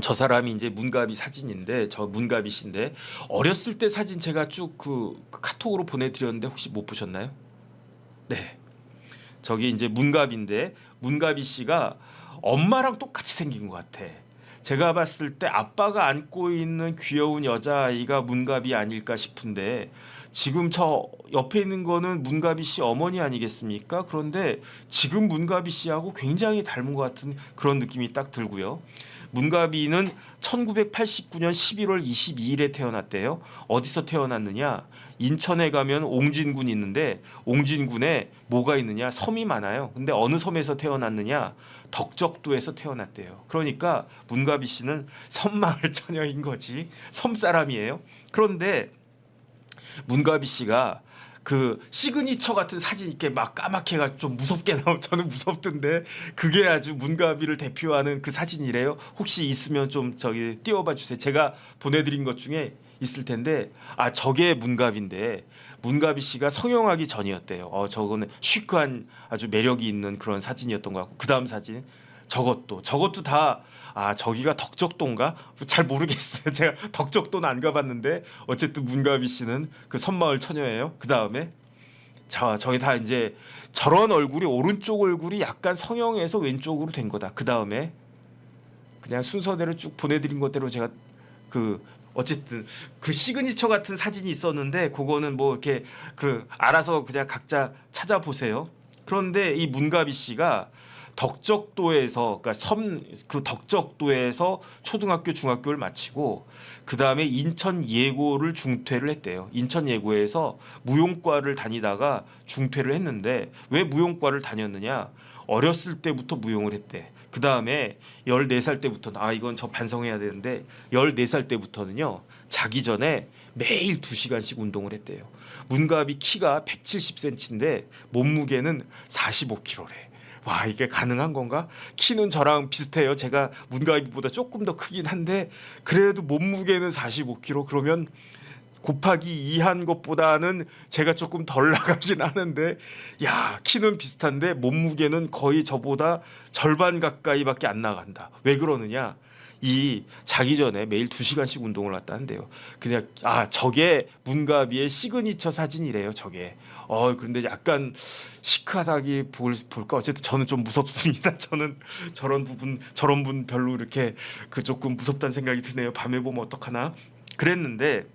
저 사람이 이제 문가비 사진인데 저 문가비 씨인데 어렸을 때 사진 제가 쭉 그 카톡으로 보내드렸는데 혹시 못 보셨나요? 네, 저기 이제 문가비인데 문가비 씨가 엄마랑 똑같이 생긴 것 같아. 제가 봤을 때 아빠가 안고 있는 귀여운 여자아이가 문가비 아닐까 싶은데 지금 저 옆에 있는 거는 문가비 씨 어머니 아니겠습니까? 그런데 지금 문가비 씨하고 굉장히 닮은 것 같은 그런 느낌이 딱 들고요. 문가비는 1989년 11월 22일에 태어났대요. 어디서 태어났느냐? 인천에 가면 옹진군이 있는데 옹진군에 뭐가 있느냐? 섬이 많아요. 근데 어느 섬에서 태어났느냐? 덕적도에서 태어났대요. 그러니까 문가비 씨는 섬마을 처녀인 거지. 섬 사람이에요. 그런데 문가비 씨가 그 시그니처 같은 사진 이렇게 막 까맣게가 좀 무섭게 나오면 저는 무섭던데 그게 아주 문가비를 대표하는 그 사진이래요. 혹시 있으면 좀 저기 띄워봐 주세요. 제가 보내드린 것 중에 있을 텐데 아 저게 문가비인데 문가비 씨가 성형하기 전이었대요. 저거는 시크한 아주 매력이 있는 그런 사진이었던 것 같고 그 다음 사진 저것도 다 저기가 덕적도인가? 잘 모르겠어요. 제가 덕적도는 안 가봤는데 어쨌든 문가비 씨는 그 섬마을 처녀예요. 그 다음에 저기 다 이제 저런 얼굴이 오른쪽 얼굴이 약간 성형해서 왼쪽으로 된 거다. 그 다음에 그냥 순서대로 쭉 보내드린 것대로 제가 그 어쨌든 그 시그니처 같은 사진이 있었는데 그거는 뭐 이렇게 그 알아서 그냥 각자 찾아보세요. 그런데 이 문가비 씨가 덕적도에서 그러니까 섬 그 덕적도에서 초등학교 중학교를 마치고 그 다음에 인천 예고를 중퇴를 했대요. 인천 예고에서 무용과를 다니다가 중퇴를 했는데 왜 무용과를 다녔느냐? 어렸을 때부터 무용을 했대. 그 다음에 14살 때부터 이건 저 반성해야 되는데 14살 때부터는요 자기 전에 매일 2시간씩 운동을 했대요. 문가비 키가 170cm인데 몸무게는 45kg래. 와 이게 가능한 건가? 키는 저랑 비슷해요. 제가 문가비보다 조금 더 크긴 한데 그래도 몸무게는 45kg 그러면 곱하기 2한 것보다는 제가 조금 덜 나가긴 하는데 야 키는 비슷한데 몸무게는 거의 저보다 절반 가까이밖에 안 나간다. 왜 그러느냐? 이 자기 전에 매일 2시간씩 운동을 했다 한대요. 그냥 저게 문가비의 시그니처 사진이래요. 저게. 그런데 약간 시크하다기 볼까 어쨌든 저는 좀 무섭습니다. 저는 저런 분 별로 이렇게 그 조금 무섭다는 생각이 드네요. 밤에 보면 어떡하나 그랬는데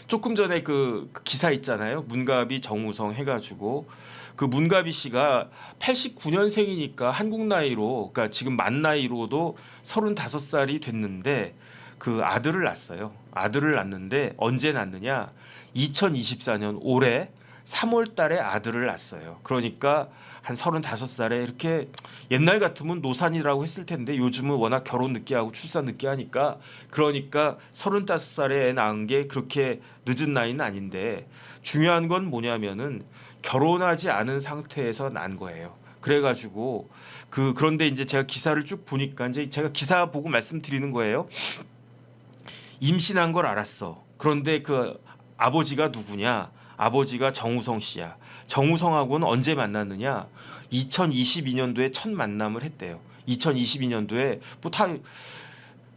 조금 전에 그 기사 있잖아요. 문가비 정우성 해가지고 그 문가비 씨가 89년생이니까 한국 나이로 그러니까 지금 만 나이로도 35살이 됐는데 그 아들을 낳았어요. 아들을 낳는데 언제 낳느냐? 2024년 올해 3월 달에 아들을 낳았어요. 그러니까 한 35살에 이렇게 옛날 같으면 노산이라고 했을 텐데 요즘은 워낙 결혼 늦게 하고 출산 늦게 하니까 그러니까 35살에 애 낳은 게 그렇게 늦은 나이는 아닌데 중요한 건 뭐냐면은 결혼하지 않은 상태에서 난 거예요. 그래가지고 그런데 이제 제가 기사를 쭉 보니까 이제 제가 기사 보고 말씀드리는 거예요. 임신한 걸 알았어. 그런데 그 아버지가 누구냐? 아버지가 정우성 씨야. 정우성하고는 언제 만났느냐? 2022년도에 첫 만남을 했대요. 2022년도에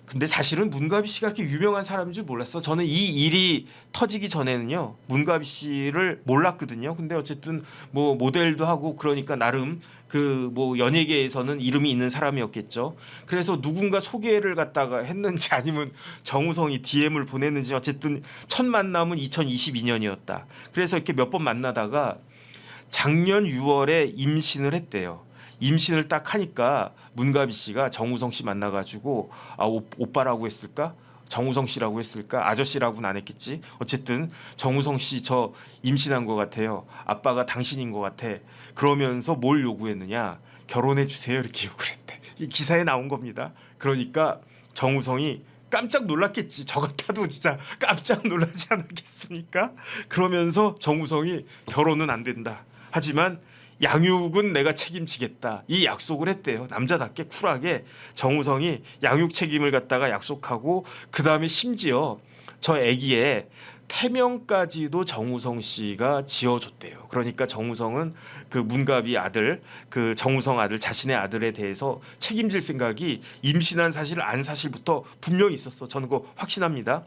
근데 사실은 문가비 씨가 그렇게 유명한 사람인 줄 몰랐어. 저는 이 일이 터지기 전에는요. 문가비 씨를 몰랐거든요. 근데 어쨌든 뭐 모델도 하고 그러니까 나름 그 뭐 연예계에서는 이름이 있는 사람이었겠죠. 그래서 누군가 소개를 갖다가 했는지 아니면 정우성이 DM을 보냈는지 어쨌든 첫 만남은 2022년이었다. 그래서 이렇게 몇 번 만나다가 작년 6월에 임신을 했대요. 임신을 딱 하니까 문가비 씨가 정우성 씨 만나가지고 오빠라고 했을까? 정우성 씨라고 했을까? 아저씨라고는 안 했겠지. 어쨌든 정우성 씨 저 임신한 것 같아요. 아빠가 당신인 것 같아. 그러면서 뭘 요구했느냐? 결혼해 주세요 이렇게 요구를 했대. 이 기사에 나온 겁니다. 그러니까 정우성이 깜짝 놀랐겠지. 저 같아도 진짜 깜짝 놀라지 않았겠습니까? 그러면서 정우성이 결혼은 안 된다. 하지만 양육은 내가 책임지겠다. 이 약속을 했대요. 남자답게 쿨하게 정우성이 양육 책임을 갖다가 약속하고 그 다음에 심지어 저 아기의 태명까지도 정우성 씨가 지어줬대요. 그러니까 정우성은 그 문갑이 아들 그 정우성 아들 자신의 아들에 대해서 책임질 생각이 임신한 사실 안 사실부터 분명히 있었어. 저는 그거 확신합니다.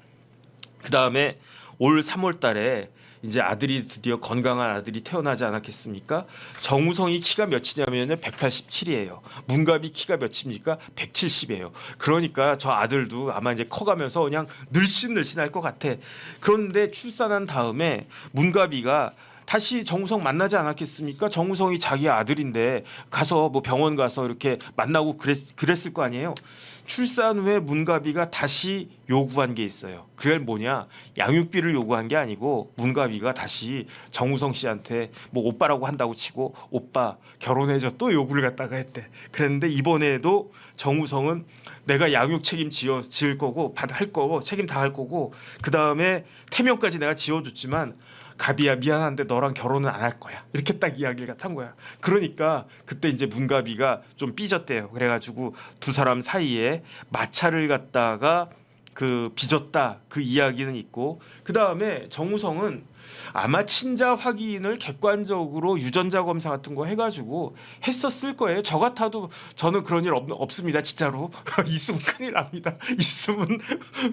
그 다음에 올 3월달에 이제 아들이 드디어 건강한 아들이 태어나지 않았겠습니까? 정우성이 키가 몇이냐면요 187이에요. 문갑이 키가 몇입니까? 170이에요. 그러니까 저 아들도 아마 이제 커가면서 그냥 늘씬늘씬할 것 같아. 그런데 출산한 다음에 문갑이가 다시 정우성 만나지 않았겠습니까? 정우성이 자기 아들인데 가서 뭐 병원 가서 이렇게 만나고 그랬을 거 아니에요. 출산 후에 문갑이가 다시 요구한 게 있어요. 그게 뭐냐? 양육비를 요구한 게 아니고 문갑이가 다시 정우성 씨한테 뭐 오빠라고 한다고 치고 오빠 결혼해줘 또 요구를 갖다가 했대. 그랬는데 이번에도 정우성은 내가 양육 책임 지을 거고 할 거고 책임 다 할 거고 그 다음에 태명까지 내가 지어줬지만 가비야 미안한데 너랑 결혼은 안 할 거야. 이렇게 딱 이야기를 한 거야. 그러니까 그때 이제 문갑이가 좀 삐졌대요. 그래가지고 두 사람 사이에 마찰을 갖다가 그 빚었다 그 이야기는 있고 그 다음에 정우성은 아마 친자 확인을 객관적으로 유전자 검사 같은 거 해가지고 했었을 거예요. 저 같아도 저는 그런 일 없습니다. 진짜로 있으면 큰일 납니다. 있으면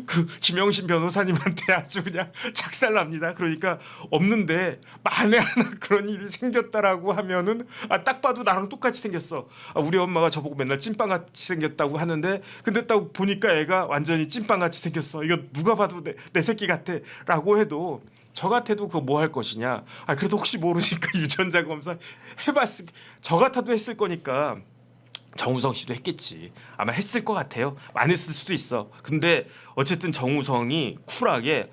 그 김영신 변호사님한테 아주 그냥 작살납니다. 그러니까 없는데 만에 하나 그런 일이 생겼다라고 하면은 딱 봐도 나랑 똑같이 생겼어. 우리 엄마가 저보고 맨날 찐빵같이 생겼다고 하는데 근데 딱 보니까 애가 완전히 찐빵같이 생겼어. 이거 누가 봐도 내 새끼 같아라고 해도 저 같아도 그거 뭐 할 것이냐. 그래도 혹시 모르니까 유전자 검사 저 같아도 했을 거니까 정우성 씨도 했겠지. 아마 했을 것 같아요. 안 했을 수도 있어. 근데 어쨌든 정우성이 쿨하게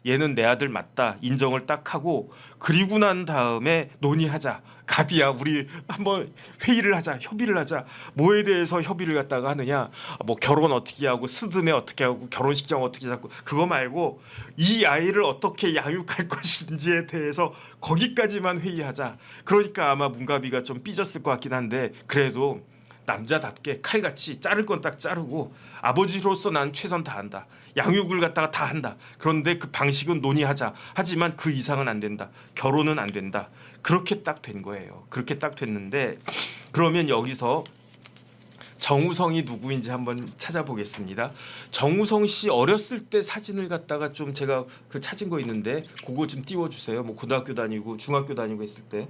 얘는 내 아들 맞다 인정을 딱 하고 그리고 난 다음에 논의하자. 가비야 우리 한번 회의를 하자. 협의를 하자. 뭐에 대해서 협의를 갖다가 하느냐. 뭐 결혼 어떻게 하고 스드메 어떻게 하고 결혼식장 어떻게 잡고 그거 말고 이 아이를 어떻게 양육할 것인지에 대해서 거기까지만 회의하자. 그러니까 아마 문갑이가 좀 삐졌을 것 같긴 한데 그래도 남자답게 칼같이 자를 건 딱 자르고 아버지로서 난 최선 다한다. 양육을 갖다가 다 한다. 그런데 그 방식은 논의하자. 하지만 그 이상은 안 된다. 결혼은 안 된다. 그렇게 딱 된 거예요. 그렇게 딱 됐는데 그러면 여기서 정우성이 누구인지 한번 찾아보겠습니다. 정우성 씨 어렸을 때 사진을 갖다가 좀 제가 그 찾은 거 있는데 그거 좀 띄워주세요. 뭐 고등학교 다니고 중학교 다니고 했을 때.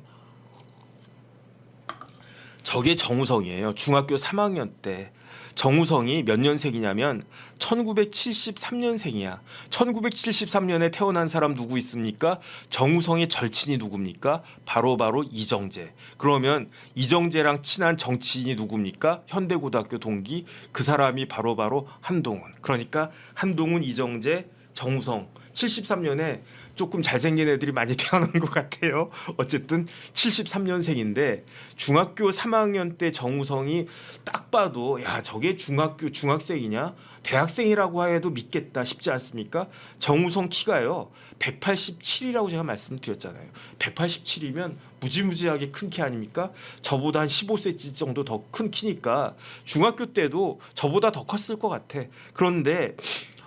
저게 정우성이에요. 중학교 3학년 때. 정우성이 몇 년생이냐면 1973년생이야. 1973년에 태어난 사람 누구 있습니까? 정우성의 절친이 누굽니까? 바로 이정재. 그러면 이정재랑 친한 정치인이 누굽니까? 현대고등학교 동기. 그 사람이 바로 한동훈. 그러니까 한동훈, 이정재, 정우성. 73년에 조금 잘생긴 애들이 많이 태어난 것 같아요. 어쨌든 73년생인데 중학교 3학년 때 정우성이 딱 봐도 야 저게 중학생이냐 대학생이라고 해도 믿겠다 싶지 않습니까? 정우성 키가요 187이라고 제가 말씀드렸잖아요. 187이면 무지무지하게 큰 키 아닙니까? 저보다 한 15cm 정도 더 큰 키니까 중학교 때도 저보다 더 컸을 것 같아. 그런데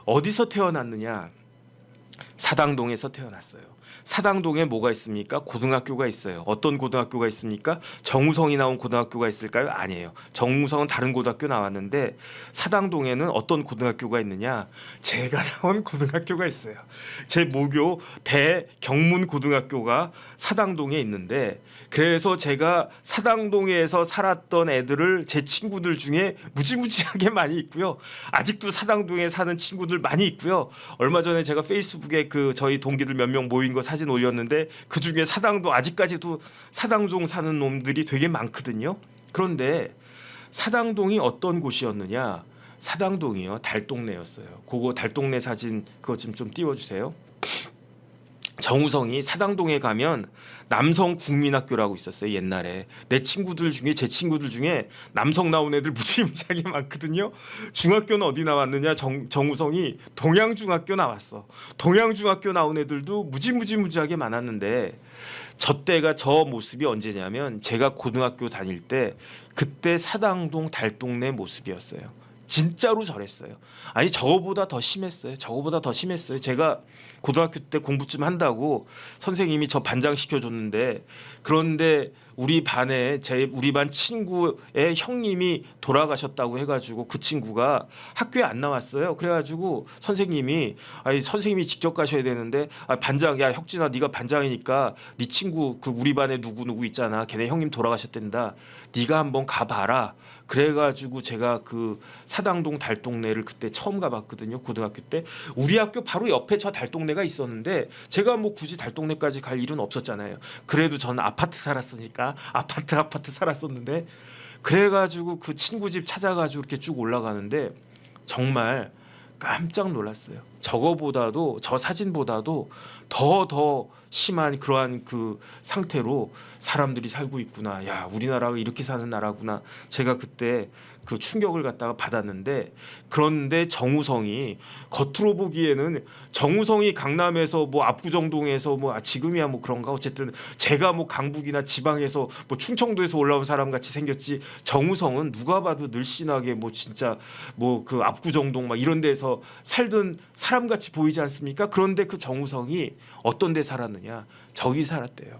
어디서 태어났느냐? 사당동에서 태어났어요. 사당동에 뭐가 있습니까? 고등학교가 있어요. 어떤 고등학교가 있습니까? 정우성이 나온 고등학교가 있을까요? 아니에요. 정우성은 다른 고등학교 나왔는데 사당동에는 어떤 고등학교가 있느냐? 제가 나온 고등학교가 있어요. 제 모교 대경문고등학교가 사당동에 있는데 그래서 제가 사당동에서 살았던 애들을 제 친구들 중에 무지무지하게 많이 있고요. 아직도 사당동에 사는 친구들 많이 있고요. 얼마 전에 제가 페이스북에 그 저희 동기들 몇 명 모인 거 사진 올렸는데 그 중에 사당동 아직까지도 사당동 사는 놈들이 되게 많거든요. 그런데 사당동이 어떤 곳이었느냐? 사당동이요 달동네였어요. 그거 달동네 사진 그거 좀 띄워주세요. 정우성이 사당동에 가면 남성국민학교라고 있었어요. 옛날에 제 친구들 중에 남성 나온 애들 무지무지하게 많거든요. 중학교는 어디 나왔느냐? 정우성이 동양중학교 나왔어. 동양중학교 나온 애들도 무지무지하게 많았는데 저 모습이 언제냐면 제가 고등학교 다닐 때 그때 사당동 달동네 모습이었어요. 진짜로 저랬어요. 아니 저거보다 더 심했어요. 저거보다 더 심했어요. 제가 고등학교 때 공부 좀 한다고 선생님이 저 반장 시켜줬는데 그런데 우리 반에 우리 반 친구의 형님이 돌아가셨다고 해가지고 그 친구가 학교에 안 나왔어요. 그래가지고 선생님이 아니 선생님이 직접 가셔야 되는데 반장 야 혁진아 네가 반장이니까 네 친구 그 우리 반에 누구 있잖아. 걔네 형님 돌아가셨댄다. 네가 한번 가봐라. 그래가지고 제가 그 사당동 달동네를 그때 처음 가봤거든요. 고등학교 때 우리 학교 바로 옆에 저 달동네가 있었는데 제가 뭐 굳이 달동네까지 갈 일은 없었잖아요. 그래도 저는 아파트 살았으니까 아파트 살았었는데 그래가지고 그 친구 집 찾아가지고 이렇게 쭉 올라가는데 정말 깜짝 놀랐어요. 저거보다도 저 사진보다도 더 심한 그러한 그 상태로 사람들이 살고 있구나. 야, 우리나라가 이렇게 사는 나라구나. 제가 그때 그 충격을 갖다가 받았는데 그런데 정우성이 겉으로 보기에는 정우성이 강남에서 뭐 압구정동에서 뭐 지금이야 뭐 그런가 어쨌든 제가 뭐 강북이나 지방에서 뭐 충청도에서 올라온 사람 같이 생겼지 정우성은 누가 봐도 늘씬하게 뭐 진짜 뭐 그 압구정동 막 이런 데서 살던 사람 같이 보이지 않습니까? 그런데 그 정우성이 어떤 데 살았느냐? 저기 살았대요.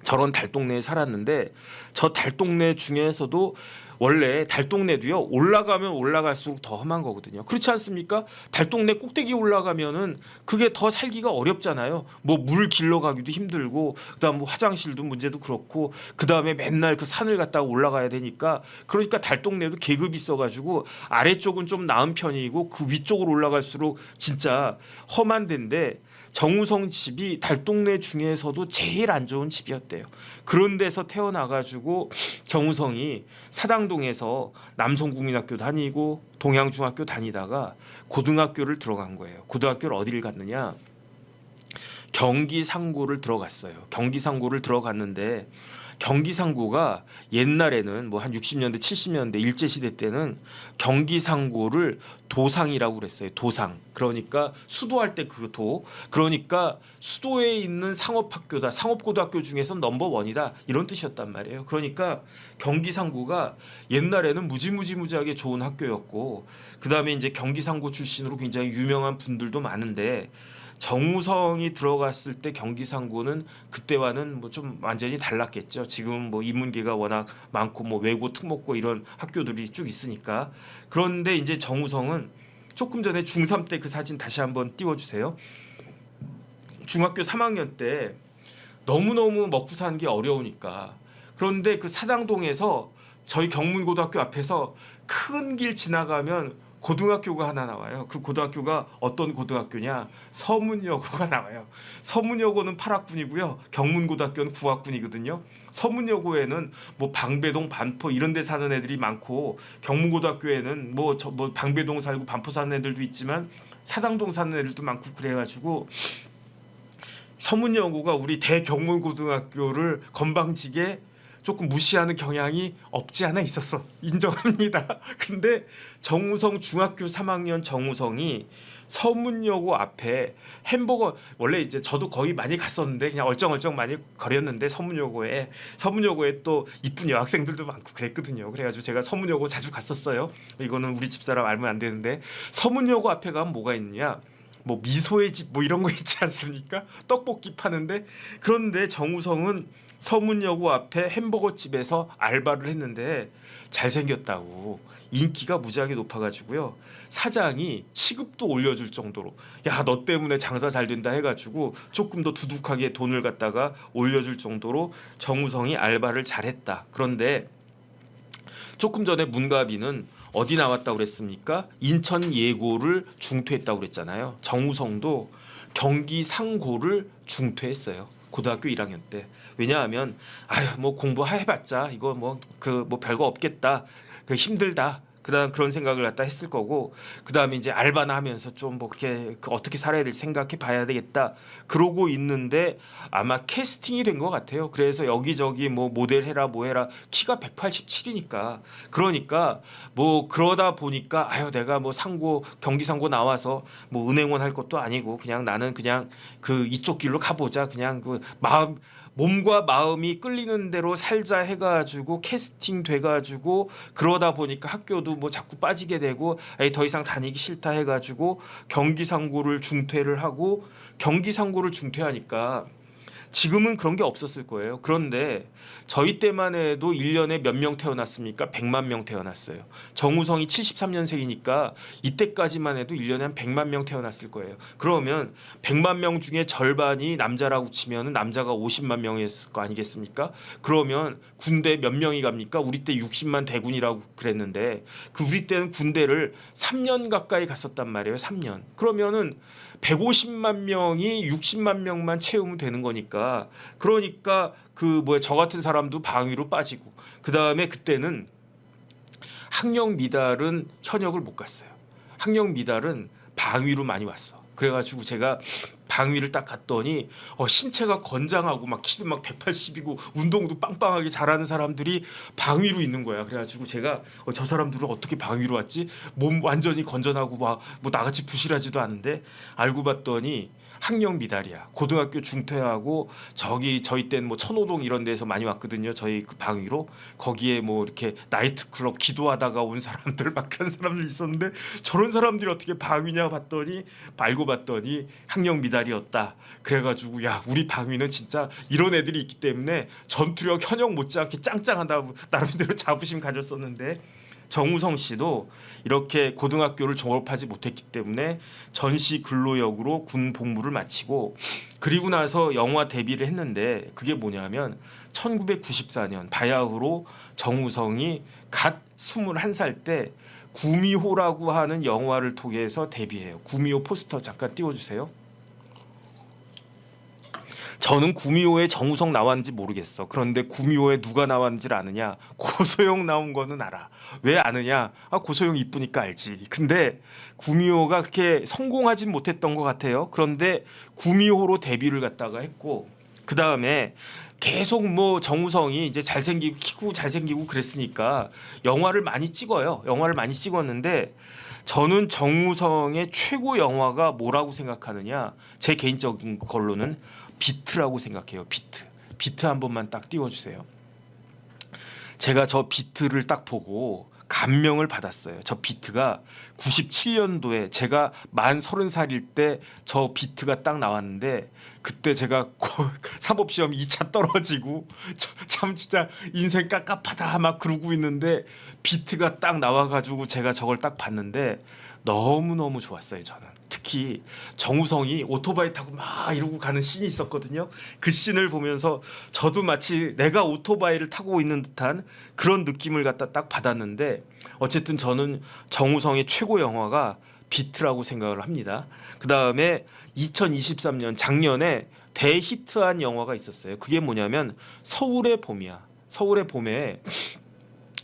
저런 달동네에 살았는데 저 달동네 중에서도 원래 달동네도요 올라가면 올라갈수록 더 험한 거거든요. 그렇지 않습니까? 달동네 꼭대기 올라가면은 그게 더 살기가 어렵잖아요. 뭐 물 길러 가기도 힘들고 그다음 뭐 화장실도 문제도 그렇고 그다음에 맨날 그 산을 갔다가 올라가야 되니까 그러니까 달동네도 계급이 있어가지고 아래쪽은 좀 나은 편이고 그 위쪽으로 올라갈수록 진짜 험한 데인데 정우성 집이 달동네 중에서도 제일 안 좋은 집이었대요. 그런 데서 태어나가지고 정우성이 사당동에서 남성국민학교 다니고 동양중학교 다니다가 고등학교를 들어간 거예요. 고등학교를 어디를 갔느냐? 경기 상고를 들어갔어요. 경기 상고를 들어갔는데 경기 상고가 옛날에는 뭐 한 60년대 70년대 일제 시대 때는 경기 상고를 도상이라고 그랬어요. 도상. 그러니까 수도할 때 그 도. 그러니까 수도에 있는 상업학교다. 상업고등학교 중에서 넘버원이다. 이런 뜻이었단 말이에요. 그러니까 경기 상고가 옛날에는 무지하게 좋은 학교였고 그다음에 이제 경기 상고 출신으로 굉장히 유명한 분들도 많은데 정우성이 들어갔을 때 경기상고는 그때와는 뭐 좀 완전히 달랐겠죠. 지금 뭐 인문계가 워낙 많고 뭐 외고 특목고 이런 학교들이 쭉 있으니까. 그런데 이제 정우성은 조금 전에 중3 때 그 사진 다시 한번 띄워주세요. 중학교 3학년 때 너무너무 먹고 사는 게 어려우니까 그런데 그 사당동에서 저희 경문고등학교 앞에서 큰 길 지나가면 고등학교가 하나 나와요. 그 고등학교가 어떤 고등학교냐? 서문여고가 나와요. 서문여고는 8학군이고요. 경문고등학교는 9학군이거든요. 서문여고에는 뭐 방배동, 반포 이런 데 사는 애들이 많고 경문고등학교에는 뭐 방배동 살고 반포 사는 애들도 있지만 사당동 사는 애들도 많고 그래가지고 서문여고가 우리 대경문고등학교를 건방지게 조금 무시하는 경향이 없지 않아 있었어. 인정합니다. 근데 정우성 중학교 3학년 정우성이 서문여고 앞에 햄버거 원래 이제 저도 거의 많이 갔었는데 그냥 얼쩡얼쩡 많이 거렸는데 서문여고에 또 이쁜 여학생들도 많고 그랬거든요. 그래가지고 제가 서문여고 자주 갔었어요. 이거는 우리 집사람 알면 안 되는데 서문여고 앞에 가면 뭐가 있느냐? 뭐 미소의 집 뭐 이런 거 있지 않습니까? 떡볶이 파는데 그런데 정우성은 서문여고 앞에 햄버거 집에서 알바를 했는데 잘생겼다고 인기가 무지하게 높아가지고요 사장이 시급도 올려줄 정도로 야 너 때문에 장사 잘 된다 해가지고 조금 더 두둑하게 돈을 갖다가 올려줄 정도로 정우성이 알바를 잘했다. 그런데 조금 전에 문가비는 어디 나왔다고 그랬습니까? 인천 예고를 중퇴했다고 그랬잖아요. 정우성도 경기 상고를 중퇴했어요. 고등학교 1학년 때. 왜냐하면 아유 뭐 공부해봤자 이거 뭐 별거 없겠다. 그 힘들다. 그런 생각을 갖다 했을 거고 그다음에 이제 알바나 하면서 좀 뭐 그렇게 어떻게 살아야 될지 생각해 봐야 되겠다. 그러고 있는데 아마 캐스팅이 된 것 같아요. 그래서 여기저기 뭐 모델 해라 뭐 해라 키가 187이니까 그러니까 뭐 그러다 보니까 아유 내가 뭐 경기 상고 나와서 뭐 은행원 할 것도 아니고 그냥 나는 그냥 그 이쪽 길로 가보자. 그냥 그 마음 몸과 마음이 끌리는 대로 살자 해가지고 캐스팅 돼가지고 그러다 보니까 학교도 뭐 자꾸 빠지게 되고 에이, 더 이상 다니기 싫다 해가지고 경기상고를 중퇴를 하고 경기상고를 중퇴하니까 지금은 그런 게 없었을 거예요. 그런데 저희 때만 해도 1년에 몇 명 태어났습니까? 100만 명 태어났어요. 정우성이 73년생이니까 이때까지만 해도 1년에 한 100만 명 태어났을 거예요. 그러면 100만 명 중에 절반이 남자라고 치면 남자가 50만 명이었을 거 아니겠습니까? 그러면 군대 몇 명이 갑니까? 우리 때 60만 대군이라고 그랬는데 그 우리 때는 군대를 3년 가까이 갔었단 말이에요. 3년. 그러면은 150만 명이 60만 명만 채우면 되는 거니까 그러니까 저 같은 사람도 방위로 빠지고 그다음에 그때는 학령 미달은 현역을 못 갔어요. 학령 미달은 방위로 많이 왔어. 그래가지고 제가 방위를 딱 갔더니 신체가 건장하고 막 키도 막 180이고 운동도 빵빵하게 잘하는 사람들이 방위로 있는 거야. 그래가지고 제가 저 사람들은 어떻게 방위로 왔지? 몸 완전히 건전하고 막 뭐 나같이 부실하지도 않은데 알고 봤더니 학령 미달이야. 고등학교 중퇴하고 저희 때는 뭐 천호동 이런 데서 많이 왔거든요. 저희 그 방위로 거기에 뭐 이렇게 나이트클럽 기도하다가 온 사람들 막 그런 사람들 있었는데 저런 사람들이 어떻게 방위냐 봤더니 알고 봤더니 학령 미달이었다. 그래가지고 야 우리 방위는 진짜 이런 애들이 있기 때문에 전투력 현역 못지않게 짱짱하다 나름대로 자부심 가졌었는데 정우성 씨도 이렇게 고등학교를 졸업하지 못했기 때문에 전시 근로역으로 군 복무를 마치고 그리고 나서 영화 데뷔를 했는데 그게 뭐냐면 1994년 바야흐로 정우성이 갓 21살 때 구미호라고 하는 영화를 통해서 데뷔해요. 구미호 포스터 잠깐 띄워주세요. 저는 구미호에 정우성 나왔는지 모르겠어. 그런데 구미호에 누가 나왔는지를 아느냐? 고소영 나온 거는 알아. 왜 아느냐? 고소영 이쁘니까 알지. 근데 구미호가 그렇게 성공하진 못했던 것 같아요. 그런데 구미호로 데뷔를 갖다가 했고 그 다음에 계속 뭐 정우성이 이제 잘생기고 키고 잘생기고 그랬으니까 영화를 많이 찍어요. 영화를 많이 찍었는데 저는 정우성의 최고 영화가 뭐라고 생각하느냐? 제 개인적인 걸로는 비트라고 생각해요. 비트 한 번만 딱 띄워주세요. 제가 저 비트를 딱 보고 감명을 받았어요. 저 비트가 97년도에 제가 만 30살일 때 저 비트가 딱 나왔는데 그때 제가 사법시험 2차 떨어지고 참 진짜 인생 깝깝하다 막 그러고 있는데 비트가 딱 나와가지고 제가 저걸 딱 봤는데 너무너무 좋았어요. 저는 특히 정우성이 오토바이 타고 막 이러고 가는 씬이 있었거든요. 그 씬을 보면서 저도 마치 내가 오토바이를 타고 있는 듯한 그런 느낌을 갖다 딱 받았는데 어쨌든 저는 정우성의 최고 영화가 비트라고 생각을 합니다. 그 다음에 2023년 작년에 대히트한 영화가 있었어요. 그게 뭐냐면 서울의 봄이야. 서울의 봄에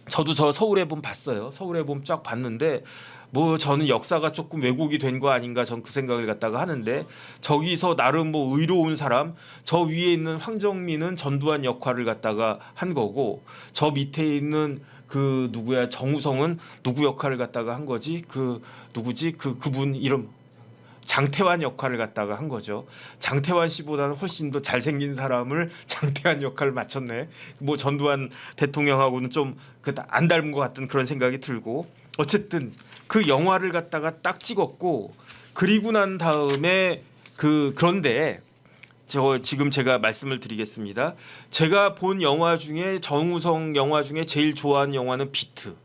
저도 저 서울의 봄 봤어요. 서울의 봄 쫙 봤는데 뭐 저는 역사가 조금 왜곡이 된 거 아닌가 전 그 생각을 갖다가 하는데 저기서 나름 뭐 의로운 사람 저 위에 있는 황정민은 전두환 역할을 갖다가 한 거고 저 밑에 있는 그 누구야 정우성은 누구 역할을 갖다가 한 거지 그 누구지 그분 이름 장태환 역할을 갖다가 한 거죠. 장태환 씨보다는 훨씬 더 잘생긴 사람을 장태환 역할을 맡췄네. 뭐 전두환 대통령하고는 좀 안 닮은 것 같은 그런 생각이 들고 어쨌든 그 영화를 갖다가 딱 찍었고 그리고 난 다음에 그런데 저 지금 제가 말씀을 드리겠습니다. 제가 본 영화 중에 정우성 영화 중에 제일 좋아하는 영화는 비트.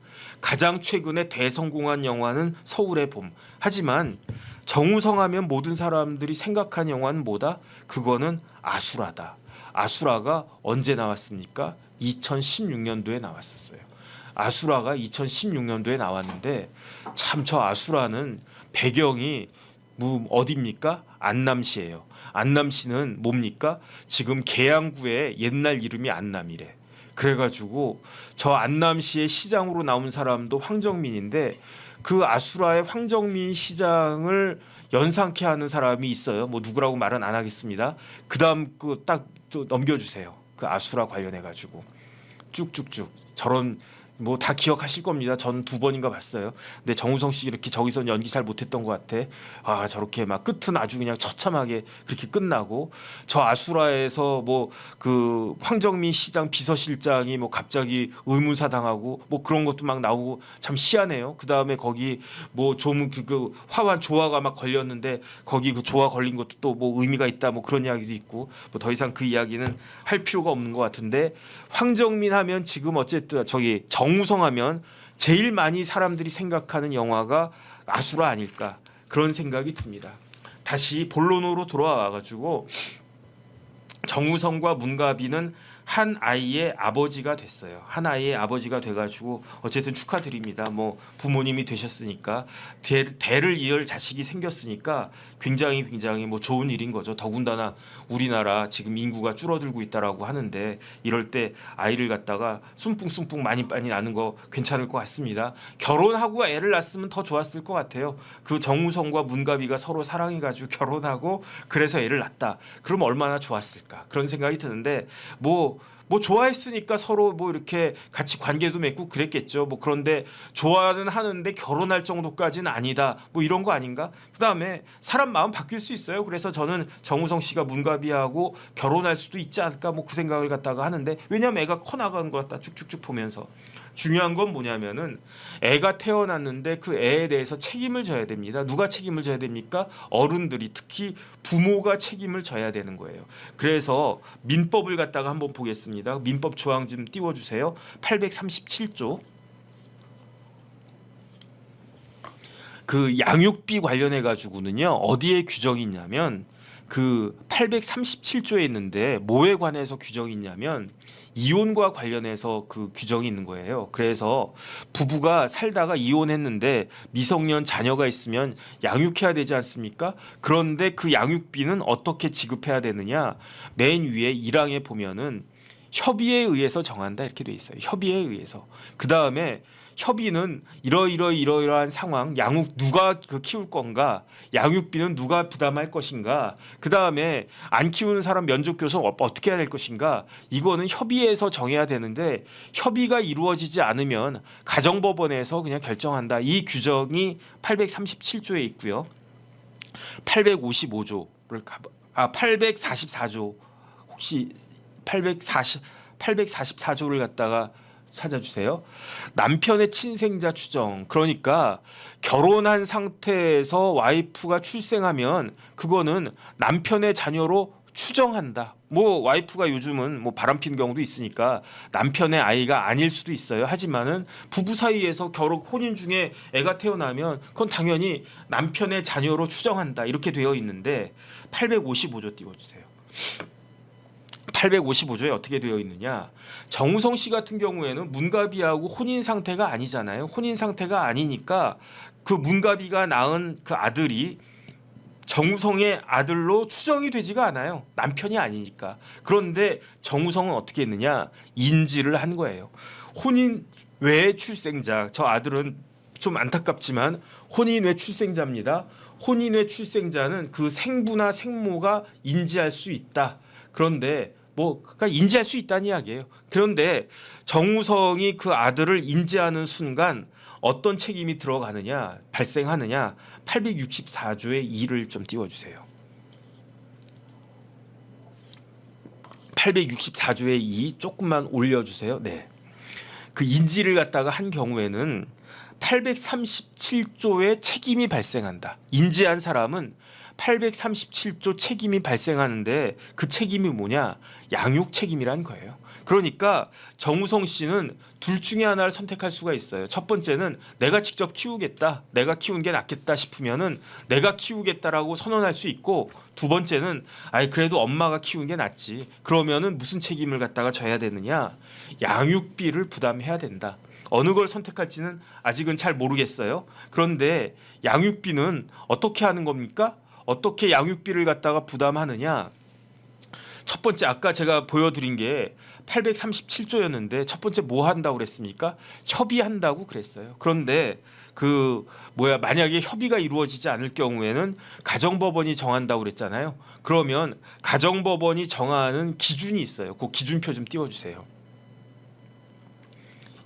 가장 최근에 대성공한 영화는 서울의 봄. 하지만 정우성 하면 모든 사람들이 생각한 영화는 뭐다? 그거는 아수라다. 아수라가 언제 나왔습니까? 2016년도에 나왔었어요. 아수라가 2016년도에 나왔는데 참 저 아수라는 배경이 어디입니까? 안남시예요. 안남시는 뭡니까? 지금 계양구의 옛날 이름이 안남이래. 그래가지고 저 안남시의 시장으로 나온 사람도 황정민인데 그 아수라의 황정민 시장을 연상케 하는 사람이 있어요. 뭐 누구라고 말은 안 하겠습니다. 그다음 딱 넘겨주세요. 그 아수라 관련해 가지고 쭉쭉쭉 저런 뭐 다 기억하실 겁니다. 전 2번인가 봤어요. 근데 정우성 씨 이렇게 저기서 연기 잘 못했던 것 같아. 아 저렇게 막 끝은 아주 그냥 처참하게 그렇게 끝나고 저 아수라에서 뭐 그 황정민 시장 비서실장이 뭐 갑자기 의문사 당하고 뭐 그런 것도 막 나오고 참 희한해요. 그 다음에 거기 뭐 좀 그 화환 조화가 막 걸렸는데 거기 그 조화 걸린 것도 또 뭐 의미가 있다 뭐 그런 이야기도 있고 뭐 더 이상 그 이야기는 할 필요가 없는 것 같은데 황정민 하면 지금 어쨌든 저기 정우성 하면 제일 많이 사람들이 생각하는 영화가 아수라 아닐까 그런 생각이 듭니다. 다시 본론으로 돌아와가지고 정우성과 문가비는 한 아이의 아버지가 됐어요. 한 아이의 아버지가 돼가지고 어쨌든 축하드립니다. 뭐 부모님이 되셨으니까 대를 이을 자식이 생겼으니까 굉장히 뭐 좋은 일인 거죠. 더군다나 우리나라 지금 인구가 줄어들고 있다라고 하는데 이럴 때 아이를 갖다가 숨뿡숨뿡 많이 낳는 거 괜찮을 것 같습니다. 결혼하고 애를 낳았으면 더 좋았을 것 같아요. 그 정우성과 문가비가 서로 사랑해가지고 결혼하고 그래서 애를 낳았다. 그럼 얼마나 좋았을까 그런 생각이 드는데 뭐 좋아했으니까 서로 뭐 이렇게 같이 관계도 맺고 그랬겠죠. 뭐 그런데 좋아는 하는데 결혼할 정도까지는 아니다. 뭐 이런 거 아닌가? 그다음에 사람 마음 바뀔 수 있어요. 그래서 저는 정우성 씨가 문가비하고 결혼할 수도 있지 않을까 뭐 그 생각을 갖다가 하는데 왜냐면 애가 커 나가는 것 같다 쭉쭉쭉 보면서 중요한 건 뭐냐면은 애가 태어났는데 그 애에 대해서 책임을 져야 됩니다. 누가 책임을 져야 됩니까? 어른들이 특히 부모가 책임을 져야 되는 거예요. 그래서 민법을 갖다가 한번 보겠습니다. 민법 조항 좀 띄워주세요. 837조. 그 양육비 관련해 가지고는요 어디에 규정이 있냐면 그 837조에 있는데 뭐에 관해서 규정이 있냐면 이혼과 관련해서 그 규정이 있는 거예요. 그래서 부부가 살다가 이혼했는데 미성년 자녀가 있으면 양육해야 되지 않습니까? 그런데 그 양육비는 어떻게 지급해야 되느냐? 맨 위에 1항에 보면은 협의에 의해서 정한다 이렇게 돼 있어요. 협의에 의해서. 그 다음에 협의는 이러이러한 상황, 양육 누가 그 키울 건가, 양육비는 누가 부담할 것인가, 그 다음에 안 키우는 사람 면접 교섭 어떻게 해야 될 것인가, 이거는 협의해서 정해야 되는데 협의가 이루어지지 않으면 가정법원에서 그냥 결정한다. 이 규정이 837조에 있고요. 855조를 844조 혹시 844조를 갖다가 찾아주세요. 남편의 친생자 추정. 그러니까 결혼한 상태에서 와이프가 출생하면 그거는 남편의 자녀로 추정한다. 뭐 와이프가 요즘은 뭐 바람핀 경우도 있으니까 남편의 아이가 아닐 수도 있어요. 하지만은 부부 사이에서 결혼 혼인 중에 애가 태어나면 그건 당연히 남편의 자녀로 추정한다. 이렇게 되어 있는데 855조 띄워주세요. 855조에 어떻게 되어 있느냐? 정우성 씨 같은 경우에는 문가비하고 혼인 상태가 아니잖아요. 혼인 상태가 아니니까 그 문가비가 낳은 그 아들이 정우성의 아들로 추정이 되지가 않아요. 남편이 아니니까. 그런데 정우성은 어떻게 했느냐? 인지를 한 거예요. 혼인 외 출생자. 저 아들은 좀 안타깝지만 혼인 외 출생자입니다. 혼인 외 출생자는 그 생부나 생모가 인지할 수 있다. 그런데 그러니까 인지할 수 있다는 이야기예요. 그런데 정우성이 그 아들을 인지하는 순간 어떤 책임이 들어가느냐, 발생하느냐, 864조의 2를 좀 띄워주세요. 864조의 2 조금만 올려주세요. 네, 그 인지를 갖다가 한 경우에는 837조의 책임이 발생한다. 인지한 사람은 837조 책임이 발생하는데 그 책임이 뭐냐? 양육 책임이란 거예요. 그러니까 정우성 씨는 둘 중에 하나를 선택할 수가 있어요. 첫 번째는 내가 직접 키우겠다. 내가 키우는 게 낫겠다 싶으면은 내가 키우겠다라고 선언할 수 있고, 두 번째는 그래도 엄마가 키우는 게 낫지. 그러면은 무슨 책임을 갖다가 져야 되느냐? 양육비를 부담해야 된다. 어느 걸 선택할지는 아직은 잘 모르겠어요. 그런데 양육비는 어떻게 하는 겁니까? 어떻게 양육비를 갖다가 부담하느냐? 첫 번째 아까 제가 보여드린 게 837조였는데 첫 번째 뭐 한다고 그랬습니까? 협의한다고 그랬어요. 그런데 만약에 협의가 이루어지지 않을 경우에는 가정법원이 정한다고 그랬잖아요. 그러면 가정법원이 정하는 기준이 있어요. 그 기준표 좀 띄워주세요.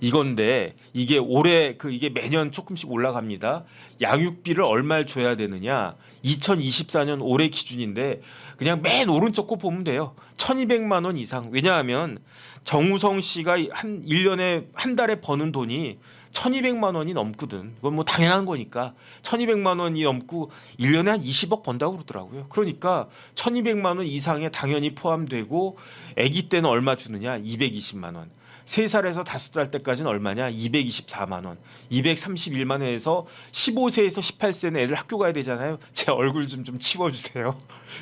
이건데 이게 올해 이게 매년 조금씩 올라갑니다. 양육비를 얼마를 줘야 되느냐? 2024년 올해 기준인데 그냥 맨 오른쪽 거 보면 돼요. 1,200만 원 이상. 왜냐하면 정우성 씨가 한 1년에 한 달에 버는 돈이 1,200만 원이 넘거든. 그건 뭐 당연한 거니까 1,200만 원이 넘고 1년에 한 20억 번다고 그러더라고요. 그러니까 1,200만 원 이상에 당연히 포함되고 아기 때는 얼마 주느냐? 220만 원. 3살에서 5살 때까지는 얼마냐? 224만 원. 231만 원에서 15세에서 18세는 애들 학교 가야 되잖아요. 제 얼굴 좀 치워주세요.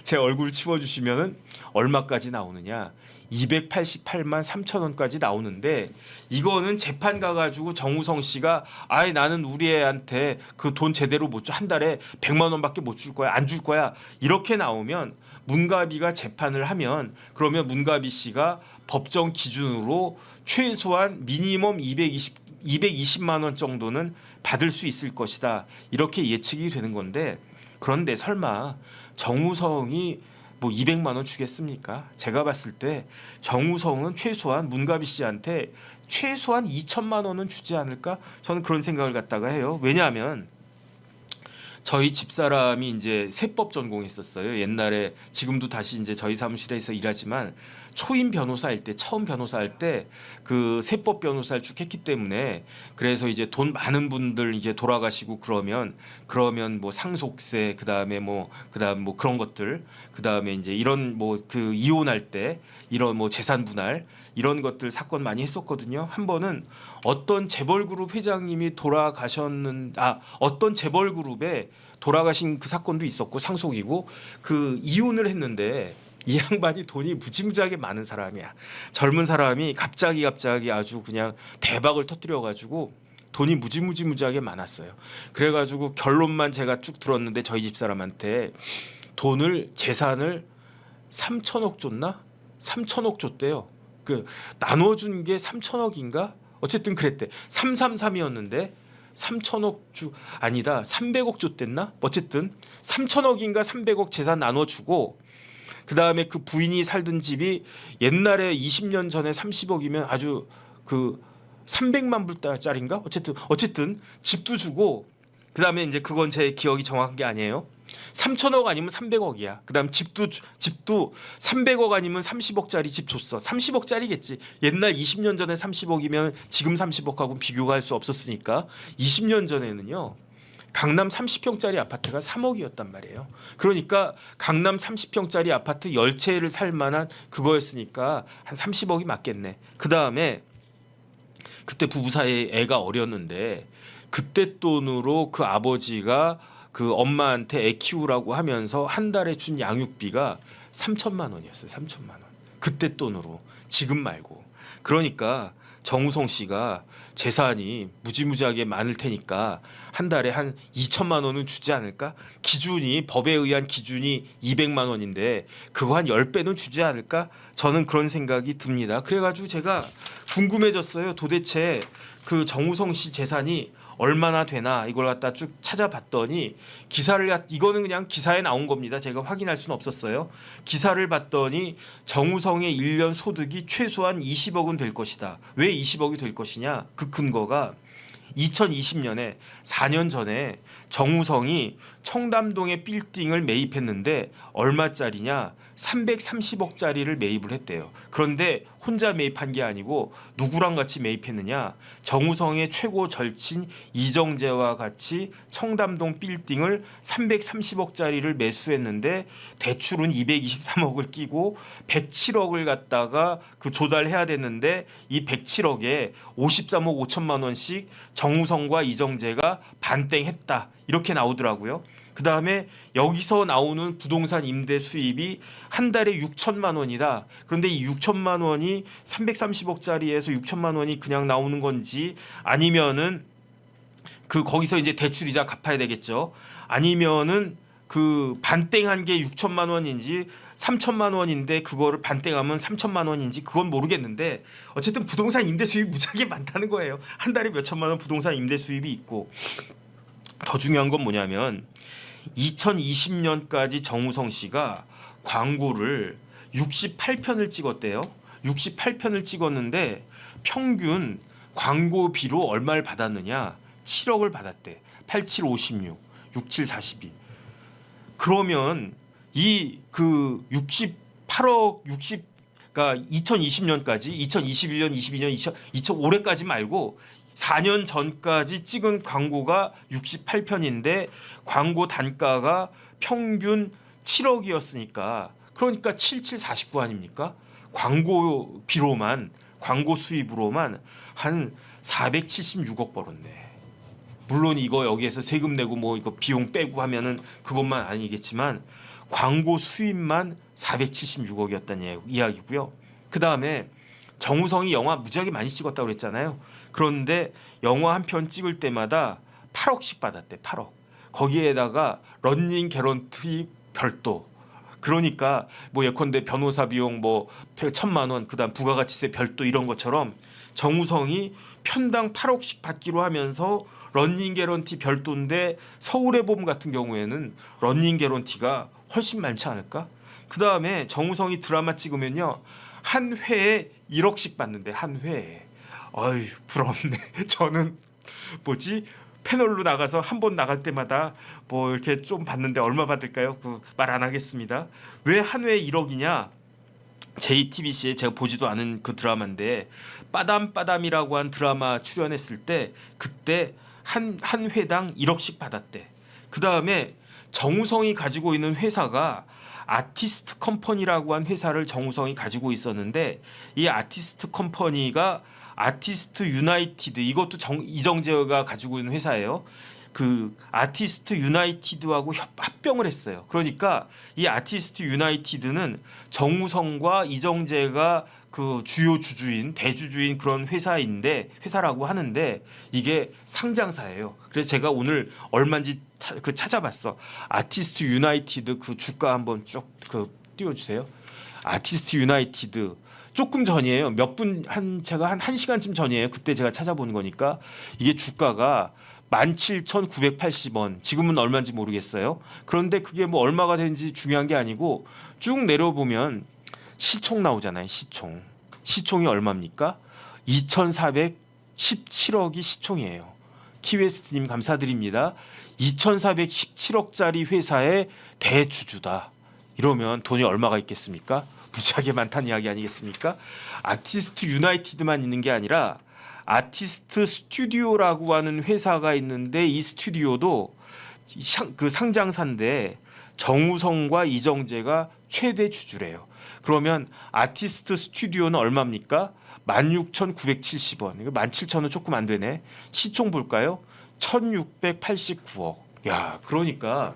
제 얼굴 치워주시면은 얼마까지 나오느냐? 288만 3천 원까지 나오는데 이거는 재판 가가지고 정우성 씨가 아예 나는 우리 애한테 그 돈 제대로 못 줘. 한 달에 100만 원밖에 못 줄 거야. 안 줄 거야. 이렇게 나오면 문가비가 재판을 하면 그러면 문가비 씨가 법정 기준으로 최소한 미니멈 220만 원 정도는 받을 수 있을 것이다. 이렇게 예측이 되는 건데 그런데 설마 정우성이 뭐 200만 원 주겠습니까? 제가 봤을 때 정우성은 최소한 문가비 씨한테 최소한 2천만 원은 주지 않을까? 저는 그런 생각을 갖다가 해요. 왜냐하면 저희 집사람이 이제 세법 전공했었어요. 옛날에 지금도 다시 이제 저희 사무실에서 일하지만 초임 변호사일 때 처음 변호사할 때 그 세법 변호사를 쭉 했기 때문에 그래서 이제 돈 많은 분들 이제 돌아가시고 그러면 뭐 상속세 그다음에 뭐 그런 것들 그다음에 이제 이런 뭐 그 이혼할 때 이런 뭐 재산 분할 이런 것들 사건 많이 했었거든요. 한 번은 어떤 재벌그룹 회장님이 어떤 재벌그룹에 돌아가신 그 사건도 있었고 상속이고 그 이혼을 했는데 이 양반이 돈이 무지무지하게 많은 사람이야. 젊은 사람이 갑자기 아주 그냥 대박을 터뜨려 가지고 돈이 무지무지하게 많았어요. 그래가지고 결론만 제가 쭉 들었는데 저희 집사람한테 재산을 3천억 줬나? 3천억 줬대요. 그 나눠준 게 3천억인가? 어쨌든 그랬대. 333이었는데 3천억 아니다. 300억 줬댔나? 어쨌든 3천억인가 300억 재산 나눠주고 그다음에 그 부인이 살던 집이 옛날에 20년 전에 30억이면 아주 그 300만 불짜리인가? 어쨌든 집도 주고 그다음에 이제 그건 제 기억이 정확한 게 아니에요. 3천억 아니면 300억이야. 그다음 집도 300억 아니면 30억짜리 집 줬어. 30억짜리겠지. 옛날 20년 전에 30억이면 지금 30억하고 비교가 할 수 없었으니까 20년 전에는요. 강남 30평짜리 아파트가 3억이었단 말이에요. 그러니까 강남 30평짜리 아파트 10채를 살 만한 그거였으니까 한 30억이 맞겠네. 그다음에 그때 부부 사이에 애가 어렸는데 그때 돈으로 그 아버지가 그 엄마한테 애 키우라고 하면서 한 달에 준 양육비가 3천만 원이었어요. 3천만 원. 그때 돈으로. 지금 말고. 그러니까 정우성 씨가 재산이 무지무지하게 많을 테니까 한 달에 한 2천만 원은 주지 않을까? 법에 의한 기준이 200만 원인데 그거 한 10배는 주지 않을까? 저는 그런 생각이 듭니다. 그래가지고 제가 궁금해졌어요. 도대체 그 정우성 씨 재산이 얼마나 되나 이걸 갖다 쭉 찾아봤더니 이거는 그냥 기사에 나온 겁니다. 제가 확인할 수는 없었어요. 기사를 봤더니 정우성의 1년 소득이 최소한 20억은 될 것이다. 왜 20억이 될 것이냐? 그 근거가 2020년에 4년 전에 정우성이 청담동에 빌딩을 매입했는데 얼마짜리냐? 330억짜리를 매입을 했대요. 그런데 혼자 매입한 게 아니고 누구랑 같이 매입했느냐? 정우성의 최고 절친 이정재와 같이 청담동 빌딩을 330억짜리를 매수했는데 대출은 223억을 끼고 107억을 갖다가 그 조달해야 됐는데 이 107억에 53억 5천만 원씩 정우성과 이정재가 반땡했다. 이렇게 나오더라고요. 그다음에 여기서 나오는 부동산 임대 수입이 한 달에 6천만 원이다. 그런데 이 6천만 원이 330억짜리에서 6천만 원이 그냥 나오는 건지 아니면은 그 거기서 이제 대출이자 갚아야 되겠죠. 아니면은 그 반땡한 게 6천만 원인지 3천만 원인데 그거를 반땡하면 3천만 원인지 그건 모르겠는데 어쨌든 부동산 임대 수입이 무지하게 많다는 거예요. 한 달에 몇 천만 원 부동산 임대 수입이 있고 더 중요한 건 뭐냐면 2020년까지 정우성 씨가 광고를 68편을 찍었대요. 68편을 찍었는데 평균 광고비로 얼마를 받았느냐? 7억을 받았대. 87, 56, 67, 42. 그러면 이 그 68억 60 그러니까 2020년까지 2021년, 22년, 2000 올해까지 말고 4년 전까지 찍은 광고가 68편인데 광고 단가가 평균 7억이었으니까 그러니까 77, 49 아닙니까? 광고비로만 광고 수입으로만 한 476억 벌었네. 물론 이거 여기에서 세금 내고 뭐 이거 비용 빼고 하면은 그것만 아니겠지만 광고 수입만 476억이었다는 이야기고요. 그 다음에 정우성이 영화 무지하게 많이 찍었다고 그랬잖아요. 그런데 영화 한 편 찍을 때마다 8억씩 받았대. 8억. 거기에다가 런닝 개런티 별도. 그러니까 뭐 예컨대 변호사 비용 뭐 1,000만 원, 그다음 부가가치세 별도 이런 것처럼 정우성이 편당 8억씩 받기로 하면서 런닝 개런티 별도인데 서울의 봄 같은 경우에는 런닝 개런티가 훨씬 많지 않을까? 그 다음에 정우성이 드라마 찍으면요 한 회에 1억씩 받는데 한 회에. 어휴 부럽네. 저는 뭐지 패널로 나가서 한 번 나갈 때마다 뭐 이렇게 좀 받는데 얼마 받을까요? 그 말 안 하겠습니다. 왜 한 회에 1억이냐? JTBC에 제가 보지도 않은 그 드라마인데 빠담빠담이라고 한 드라마 출연했을 때 그때 한 회당 1억씩 받았대. 그 다음에 정우성이 가지고 있는 회사가 아티스트 컴퍼니라고 한 회사를 정우성이 가지고 있었는데 이 아티스트 컴퍼니가 아티스트 유나이티드 이것도 이정재가 가지고 있는 회사예요. 그 아티스트 유나이티드하고 합병을 했어요. 그러니까 이 아티스트 유나이티드는 정우성과 이정재가 그 주요 주주인 대주주인 그런 회사라고 하는데 이게 상장사예요. 그래서 제가 오늘 얼마인지 찾아봤어. 아티스트 유나이티드 그 주가 한번 쭉 그 띄워주세요. 아티스트 유나이티드 조금 전이에요. 제가 한 1시간쯤 전이에요. 그때 제가 찾아본 거니까 이게 주가가 17,980원. 지금은 얼마인지 모르겠어요. 그런데 그게 뭐 얼마가 되는지 중요한 게 아니고 쭉 내려보면 시총 나오잖아요. 시총이 얼마입니까? 2,417억이 시총이에요. 키웨스트님 감사드립니다. 2,417억짜리 회사의 대주주다. 이러면 돈이 얼마가 있겠습니까? 무지하게 많다는 이야기 아니겠습니까? 아티스트 유나이티드만 있는 게 아니라 아티스트 스튜디오라고 하는 회사가 있는데 이 스튜디오도 그 상장사인데 정우성과 이정재가 최대 주주래요. 그러면 아티스트 스튜디오는 얼마입니까? 16,970원. 이거 17,000원 조금 안 되네. 시총 볼까요? 1,689억. 야, 그러니까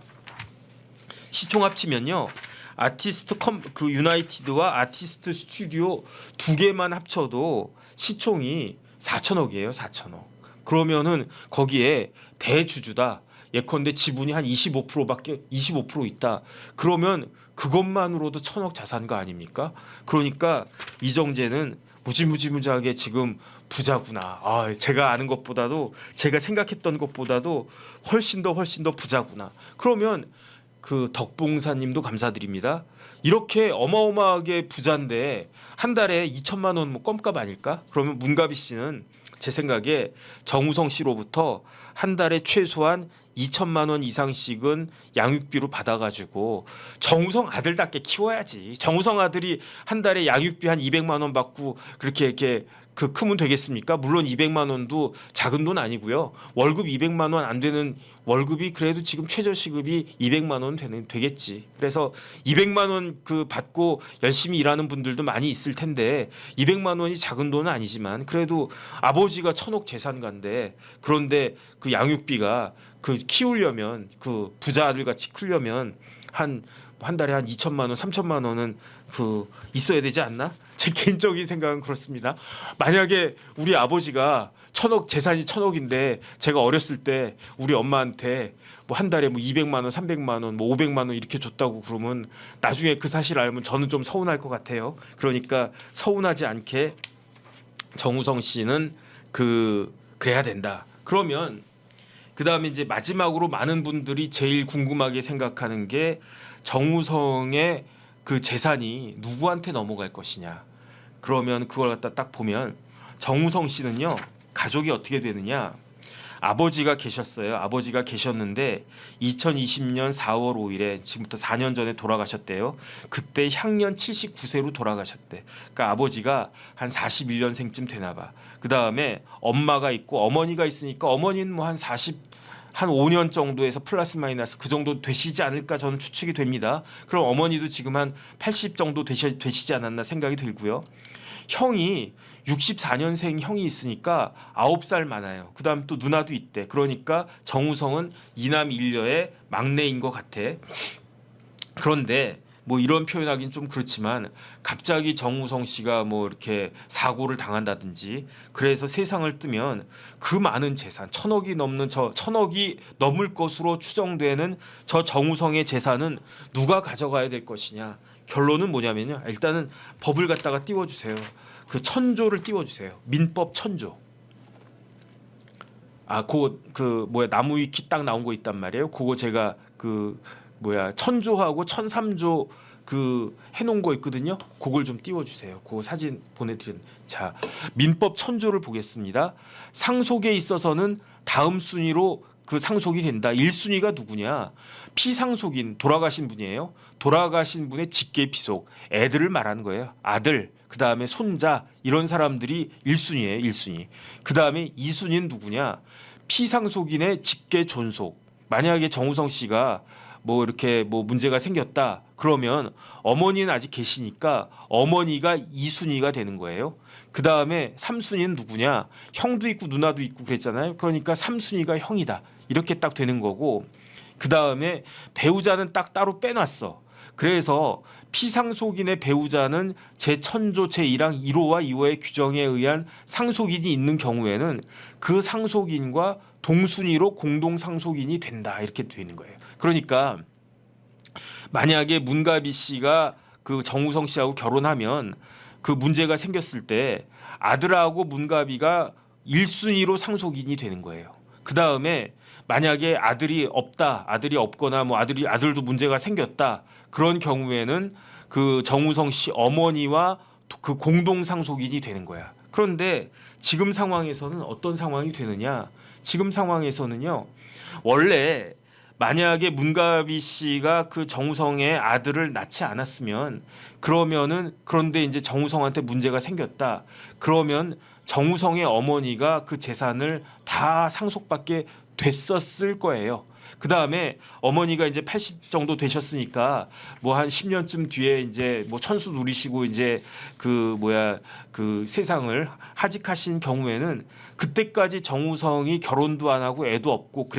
시총 합치면요. 아티스트 그 유나이티드와 아티스트 스튜디오 두 개만 합쳐도 시총이 4천억이에요. 4천억. 그러면은 거기에 대주주다. 예컨대 지분이 한 25%밖에 25% 있다. 그러면 그것만으로도 1,000억 자산가 아닙니까? 그러니까 이정재는 무지무지하게 지금 부자구나. 아, 제가 아는 것보다도 제가 생각했던 것보다도 훨씬 더 부자구나. 그러면 그 덕봉사님도 감사드립니다. 이렇게 어마어마하게 부자인데 한 달에 2천만 원 뭐 껌값 아닐까? 그러면 문가비 씨는 제 생각에 정우성 씨로부터 한 달에 최소한 2천만 원 이상씩은 양육비로 받아가지고 정우성 아들답게 키워야지. 정우성 아들이 한 달에 양육비 한 200만 원 받고 그렇게 이렇게 그 크면 되겠습니까? 물론 200만 원도 작은 돈 아니고요. 월급 200만 원 안 되는 월급이 그래도 지금 최저시급이 200만 원 되겠지. 그래서 200만 원 그 받고 열심히 일하는 분들도 많이 있을 텐데 200만 원이 작은 돈은 아니지만 그래도 아버지가 1,000억 재산가인데 그런데 그 양육비가 그 키우려면 그 부자 아들 같이 크려면 한 달에 한 2천만 원, 3천만 원은 그 있어야 되지 않나? 제 개인적인 생각은 그렇습니다. 만약에 우리 아버지가 1,000억 재산이 1,000억인데 제가 어렸을 때 우리 엄마한테 뭐 한 달에 뭐 200만 원, 300만 원, 뭐 500만 원 이렇게 줬다고 그러면 나중에 그 사실 알면 저는 좀 서운할 것 같아요. 그러니까 서운하지 않게 정우성 씨는 그래야 된다. 그러면 그다음에 이제 마지막으로 많은 분들이 제일 궁금하게 생각하는 게 정우성의 그 재산이 누구한테 넘어갈 것이냐. 그러면 그걸 갖다 딱 보면 정우성 씨는요. 가족이 어떻게 되느냐? 아버지가 계셨어요. 아버지가 계셨는데 2020년 4월 5일에 지금부터 4년 전에 돌아가셨대요. 그때 향년 79세로 돌아가셨대. 그러니까 아버지가 한 41년생쯤 되나 봐. 그다음에 엄마가 있고 어머니가 있으니까 어머니는 뭐 한 5년 정도에서 플러스 마이너스 그 정도 되시지 않을까 저는 추측이 됩니다. 그럼 어머니도 지금 한 80 정도 되시지 않았나 생각이 들고요. 형이 64년생 형이 있으니까 9살 많아요. 그다음 또 누나도 있대. 그러니까 정우성은 이남 일녀의 막내인 것 같아. 그런데 뭐 이런 표현하기는 좀 그렇지만 갑자기 정우성 씨가 뭐 이렇게 사고를 당한다든지 그래서 세상을 뜨면 그 많은 재산 1,000억이 넘을 것으로 추정되는 저 정우성의 재산은 누가 가져가야 될 것이냐. 결론은 뭐냐면요. 일단은 법을 갖다가 띄워주세요. 그 천조를 띄워주세요. 민법 천조. 나무 위키 딱 나온 거 있단 말이에요. 그거 제가 천조하고 1003조 해놓은 거 있거든요. 그걸 좀 띄워주세요. 그 사진 보내드린. 자, 민법 천조를 보겠습니다. 상속에 있어서는 다음 순위로 그 상속이 된다. 1순위가 누구냐? 피상속인 돌아가신 분이에요. 돌아가신 분의 직계 피속, 애들을 말하는 거예요. 아들, 그 다음에 손자 이런 사람들이 1순위예요. 1순위. 그 다음에 2순위는 누구냐? 피상속인의 직계 존속. 만약에 정우성 씨가 뭐 이렇게 뭐 문제가 생겼다. 그러면 어머니는 아직 계시니까 어머니가 2순위가 되는 거예요. 그 다음에 3순위는 누구냐? 형도 있고 누나도 있고 그랬잖아요. 그러니까 3순위가 형이다. 이렇게 딱 되는 거고 그 다음에 배우자는 딱 따로 빼놨어. 그래서 피상속인의 배우자는 제1000조 제1항 1호와 2호의 규정에 의한 상속인이 있는 경우에는 그 상속인과 동순위로 공동상속인이 된다. 이렇게 되는 거예요. 그러니까 만약에 문가비 씨가 그 정우성 씨하고 결혼하면 그 문제가 생겼을 때 아들하고 문가비가 1순위로 상속인이 되는 거예요. 그 다음에 만약에 아들이 없거나 뭐 아들도 문제가 생겼다. 그런 경우에는 그 정우성 씨 어머니와 그 공동 상속인이 되는 거야. 그런데 지금 상황에서는 어떤 상황이 되느냐? 지금 상황에서는요. 원래 만약에 문가비 씨가 그 정우성의 아들을 낳지 않았으면 그런데 이제 정우성한테 문제가 생겼다. 그러면 정우성의 어머니가 그 재산을 다 상속받게 됐었을 거예요. 그 다음에 어머니가 이제 80 정도 되셨으니까 뭐 한 10년쯤 뒤에 이제 뭐 천수 누리시고 이제 그 세상을 하직하신 경우에는 그때까지 정우성이 결혼도 안 하고 애도 없고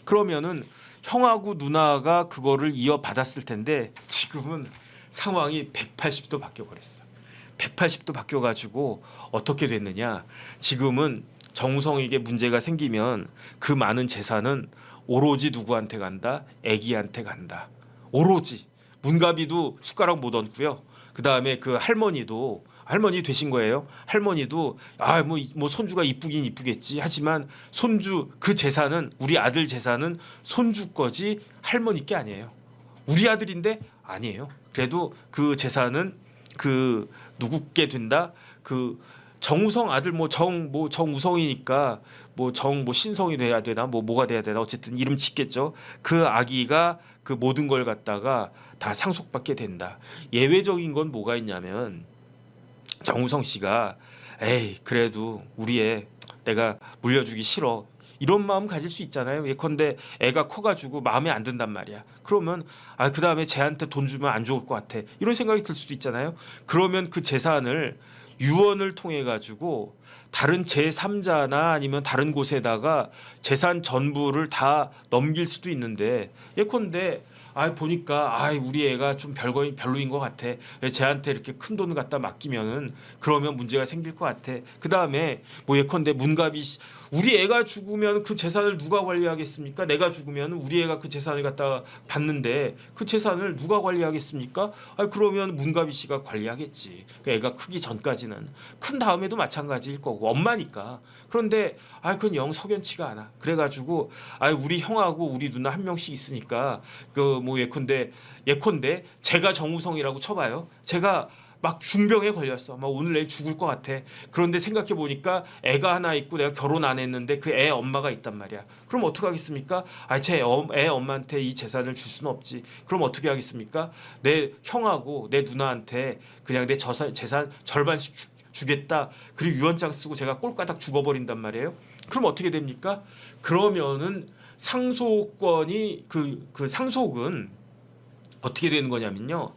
그러면은 형하고 누나가 그거를 이어받았을 텐데 지금은 상황이 180도 바뀌어 버렸어. 180도 바뀌어 가지고 어떻게 됐느냐? 지금은 정우성에게 문제가 생기면 그 많은 재산은 오로지 누구한테 간다? 애기한테 간다. 오로지. 문가비도 숟가락 못 얹고요. 그다음에 그 할머니 되신 거예요. 할머니도 뭐 손주가 이쁘긴 이쁘겠지. 하지만 손주 그 재산은 우리 아들 재산은 손주 거지 할머니 게 아니에요. 우리 아들인데 아니에요. 그래도 그 재산은 그 누구께 된다? 그 정우성 아들 정우성이니까 신성이 돼야 되나 뭐가 돼야 되나 어쨌든 이름 짓겠죠. 그 아기가 그 모든 걸 갖다가 다 상속받게 된다. 예외적인 건 뭐가 있냐면 정우성 씨가 그래도 우리 애 내가 물려주기 싫어. 이런 마음 가질 수 있잖아요. 예컨대 애가 커가지고 마음에 안 든단 말이야. 그러면 그 다음에 쟤한테 돈 주면 안 좋을 것 같아. 이런 생각이 들 수도 있잖아요. 그러면 그 재산을 유언을 통해 가지고 다른 제3자나 아니면 다른 곳에다가 재산 전부를 다 넘길 수도 있는데 예컨대 보니까 우리 애가 좀 별로인 것 같아. 쟤한테 이렇게 큰 돈 갖다 맡기면은 그러면 문제가 생길 것 같아. 그 다음에 뭐 예컨대 문가비 우리 애가 죽으면 그 재산을 누가 관리하겠습니까? 내가 죽으면 우리 애가 그 재산을 갖다 받는데 그 재산을 누가 관리하겠습니까? 그러면 문가비 씨가 관리하겠지. 그 애가 크기 전까지는 큰 다음에도 마찬가지일 거고 엄마니까. 그런데 그건 영 석연치가 않아. 그래가지고 우리 형하고 우리 누나 한 명씩 있으니까 그 뭐 예컨대 제가 정우성이라고 쳐봐요. 제가 막 중병에 걸렸어. 막 오늘 내일 죽을 것 같아. 그런데 생각해 보니까 애가 하나 있고 내가 결혼 안 했는데 그 애 엄마가 있단 말이야. 그럼 어떻게 하겠습니까? 제 애 엄마한테 이 재산을 줄 수는 없지. 그럼 어떻게 하겠습니까? 내 형하고 내 누나한테 그냥 내 재산 절반씩 주겠다. 그리고 유언장 쓰고 제가 꼴까닥 죽어버린단 말이에요. 그럼 어떻게 됩니까? 그러면은 상속권이 그 상속은 어떻게 되는 거냐면요.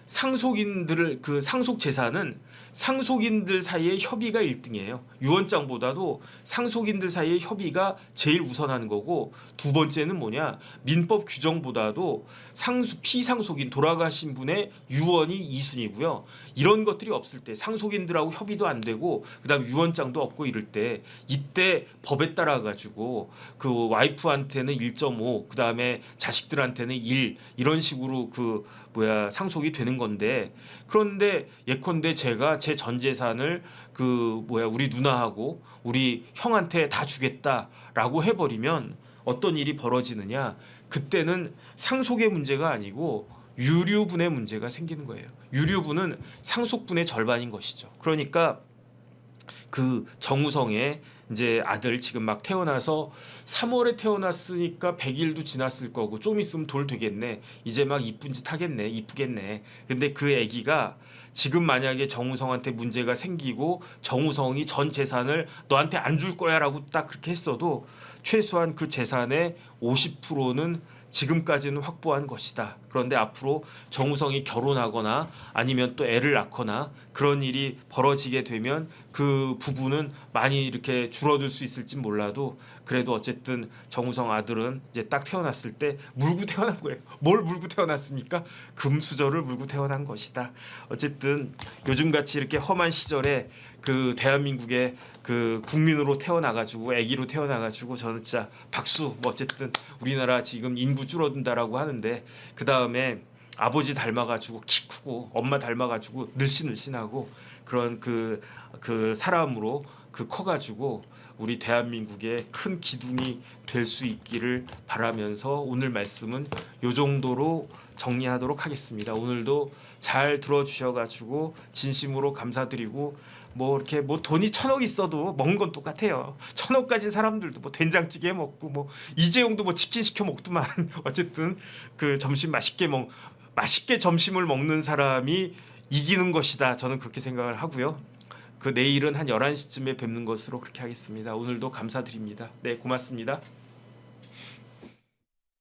상속인들을 그 상속 재산은 상속인들 사이의 협의가 1등이에요. 유언장보다도 상속인들 사이의 협의가 제일 우선하는 거고, 두 번째는 뭐냐? 민법 규정보다도 피상속인 돌아가신 분의 유언이 2순위고요. 이런 것들이 없을 때 상속인들하고 협의도 안 되고 그다음 유언장도 없고 이럴 때 이때 법에 따라 가지고 그 와이프한테는 1.5 그다음에 자식들한테는 1 이런 식으로 상속이 되는 건데, 그런데 예컨대 제가 제 전 재산을 우리 누나하고 우리 형한테 다 주겠다라고 해버리면 어떤 일이 벌어지느냐? 그때는 상속의 문제가 아니고 유류분의 문제가 생기는 거예요. 유류분은 상속분의 절반인 것이죠. 그러니까 그 정우성의 이제 아들 지금 막 태어나서 3월에 태어났으니까 100일도 지났을 거고 좀 있으면 돌 되겠네. 이제 막 이쁜 짓 하겠네. 이쁘겠네. 근데 그 아기가 지금 만약에 정우성한테 문제가 생기고 정우성이 전 재산을 너한테 안 줄 거야라고 딱 그렇게 했어도 최소한 그 재산의 50%는 지금까지는 확보한 것이다. 그런데 앞으로 정우성이 결혼하거나 아니면 또 애를 낳거나 그런 일이 벌어지게 되면 그 부분은 많이 이렇게 줄어들 수 있을지 몰라도 그래도 어쨌든 정우성 아들은 이제 딱 태어났을 때 물고 태어난 거예요. 뭘 물고 태어났습니까? 금수저를 물고 태어난 것이다. 어쨌든 요즘같이 이렇게 험한 시절에 그 대한민국의 그 국민으로 태어나가지고 아기로 태어나가지고 저는 진짜 박수. 어쨌든 우리나라 지금 인구 줄어든다라고 하는데 그 다음에 아버지 닮아가지고 키 크고 엄마 닮아가지고 늘씬늘씬하고 그런 그 사람으로 커가지고 우리 대한민국의 큰 기둥이 될 수 있기를 바라면서 오늘 말씀은 요 정도로 정리하도록 하겠습니다. 오늘도 잘 들어주셔가지고 진심으로 감사드리고 이렇게 돈이 1,000억 있어도 먹는 건 똑같아요. 1,000억 가진 사람들도 된장찌개 먹고 이재용도 치킨 시켜 먹더만 어쨌든 그 점심 맛있게 점심을 먹는 사람이 이기는 것이다. 저는 그렇게 생각을 하고요. 내일은 한 11시쯤에 뵙는 것으로 그렇게 하겠습니다. 오늘도 감사드립니다. 네, 고맙습니다.